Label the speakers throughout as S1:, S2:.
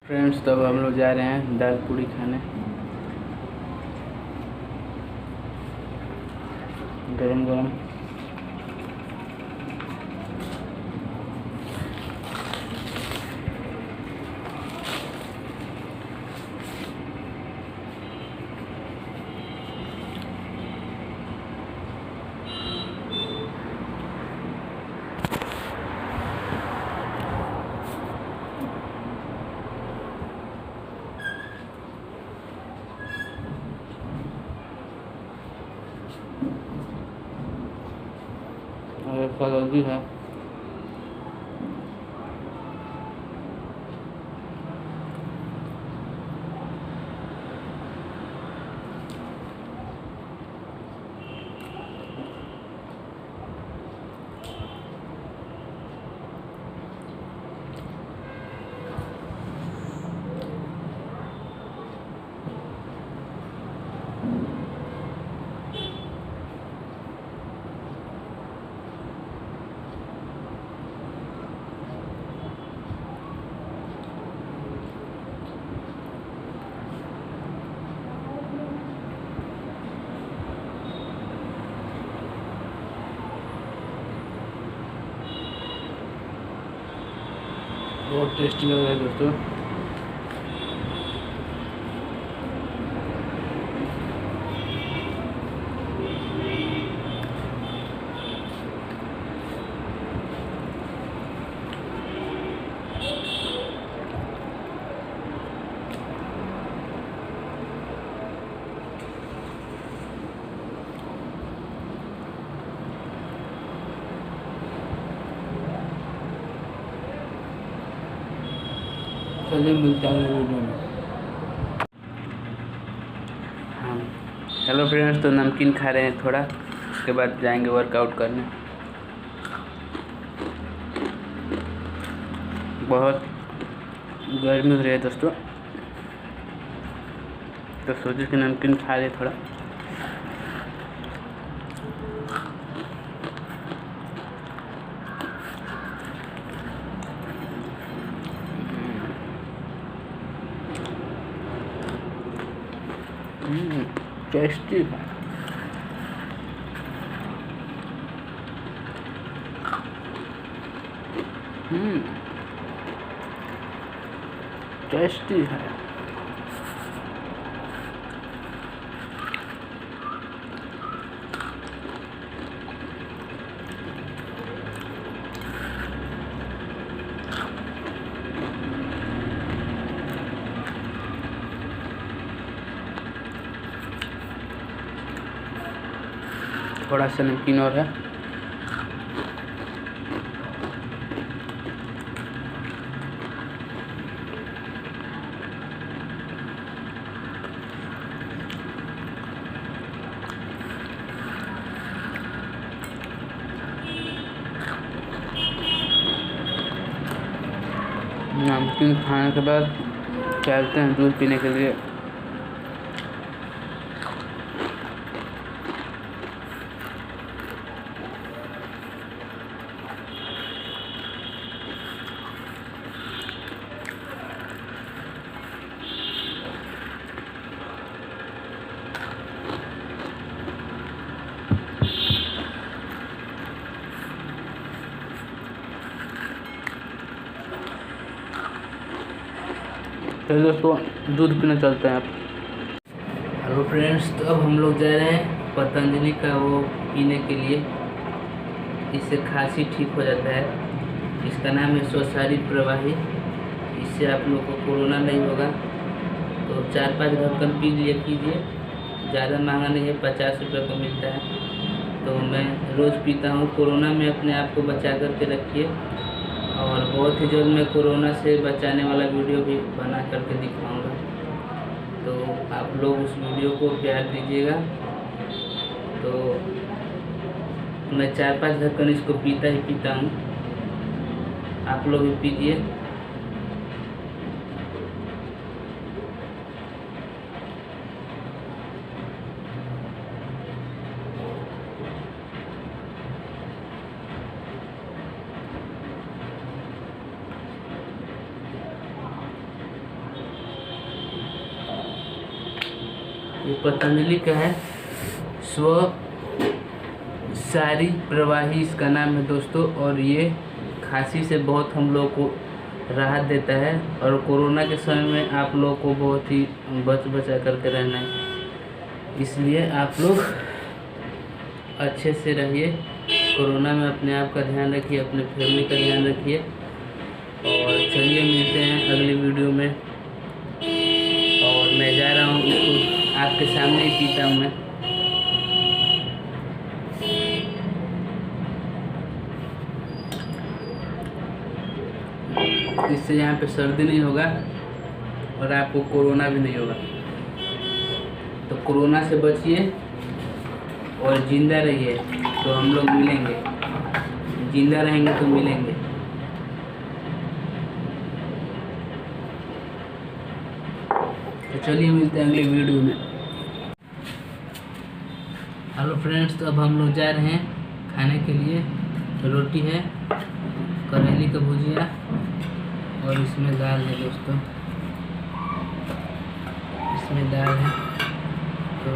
S1: Friends, तब हम लोग जा रहे हैं दाल पूड़ी खाने। गरम गरम। और कलौजी है। बहुत टेस्टी लग रहा है दोस्तों। चलिए मिलते हैं वीडियो में। हाँ, हेलो फ्रेंड्स, तो नमकीन खा रहे हैं थोड़ा, उसके बाद जाएंगे वर्कआउट करने। बहुत गर्मी हो रही है दोस्तों, तो सोचे कि नमकीन खा ले थोड़ा। टेस्टी है। टेस्टी है। थोड़ा सा नमकीन और है। नमकीन खाने के बाद चलते हैं दूध पीने के लिए। तो दोस्तों दूध पीने चलते हैं आप। हेलो फ्रेंड्स, तो अब हम लोग जा रहे हैं पतंजलि का वो पीने के लिए। इससे खांसी ठीक हो जाता है। इसका नाम है स्वसारी प्रवाही। इससे आप लोग को कोरोना नहीं होगा। तो 4-5 ढक्कन पी लिया कीजिए। ज़्यादा महंगा नहीं है, 50 रुपये का मिलता है। तो मैं रोज़ पीता हूँ। कोरोना में अपने आप को बचा करके रखिए, और बहुत ही जल्द मैं कोरोना से बचाने वाला वीडियो भी बना करके दिखाऊंगा। तो आप लोग उस वीडियो को प्यार दीजिएगा। तो मैं 4-5 ढक्कन इसको पीता ही पीता हूँ। आप लोग भी पीजिए। ये पतंजलि का है, स्व सारी प्रवाही इसका नाम है दोस्तों। और ये खांसी से बहुत हम लोग को राहत देता है, और कोरोना के समय में आप लोग को बहुत ही बचा करके रहना है, इसलिए आप लोग अच्छे से रहिए। कोरोना में अपने आप का ध्यान रखिए, अपने फैमिली का ध्यान रखिए। और चलिए मिलते हैं अगली वीडियो में। और मैं जा रहा हूँ, इसको आपके सामने ही पीता हूँ मैं। इससे यहाँ पे सर्दी नहीं होगा और आपको कोरोना भी नहीं होगा। तो कोरोना से बचिए और जिंदा रहिए, तो हम लोग मिलेंगे। जिंदा रहेंगे तो मिलेंगे। तो चलिए मिलते हैं अगली वीडियो में। हेलो फ्रेंड्स, तो अब हम लोग जा रहे हैं खाने के लिए। रोटी है, करेली का भुजिया, और इसमें दाल है दोस्तों, इसमें दाल है। तो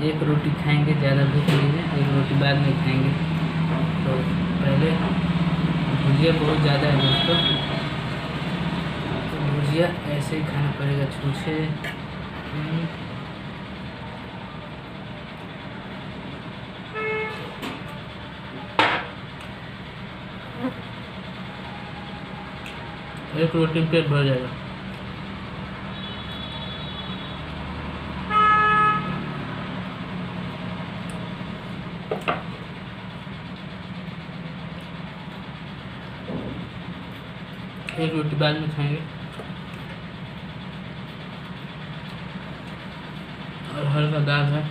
S1: एक रोटी खाएंगे, ज़्यादा भूख नहीं है, एक रोटी बाद में खाएंगे। तो पहले भुजिया बहुत ज़्यादा है दोस्तों, तो भुजिया ऐसे ही खाना पड़ेगा छूछे। एक रोटी पेट भर जाएगा। एक रोटी बाद में खाएंगे। और हल्का दाल है।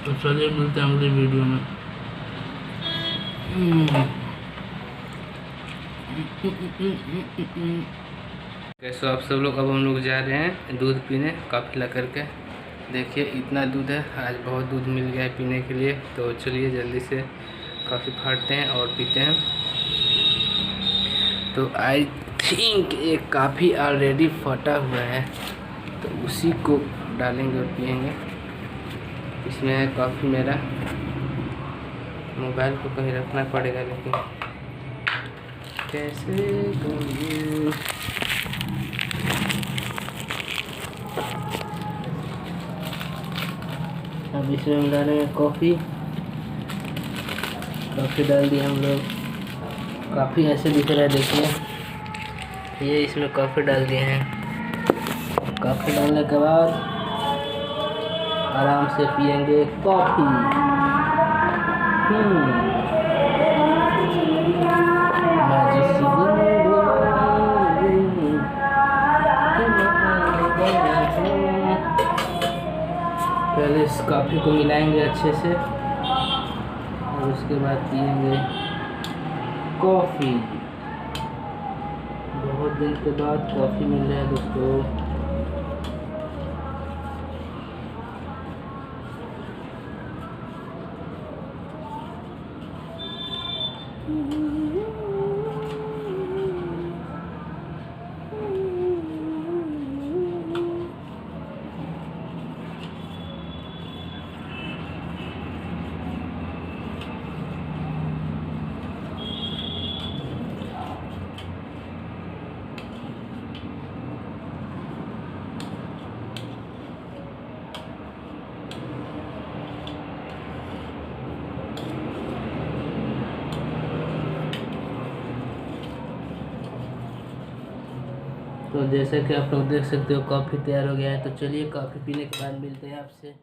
S1: तो चलिए मिलते हैं अगली वीडियो में। कैसे आप सब लोग, अब हम लोग जा रहे हैं दूध पीने, काफ़ी ला करके। देखिए इतना दूध है, आज बहुत दूध मिल गया है पीने के लिए। तो चलिए जल्दी से काफ़ी फाड़ते हैं और पीते हैं। तो आई थिंक एक काफ़ी ऑलरेडी फटा हुआ है, तो उसी को डालेंगे और पिएंगे। इसमें है कॉफ़ी मेरा। मोबाइल को कहीं रखना पड़ेगा, लेकिन कैसे करूँ? अब इसमें हम डालेंगे कॉफ़ी। कॉफ़ी डाल दिया हम लोग। काफ़ी ऐसे दिख रहा है, देखिए ये इसमें कॉफ़ी डाल दिए हैं। कॉफ़ी डालने के बाद आराम से पिएंगे कॉफ़ी। पहले इस कॉफ़ी को मिलाएंगे अच्छे से, और उसके बाद पिएंगे कॉफ़ी। बहुत दिन के बाद कॉफ़ी मिल रहा है दोस्तों। तो जैसे कि आप लोग देख सकते हो कॉफ़ी तैयार हो गया है। तो चलिए कॉफ़ी पीने के बाद मिलते हैं आपसे।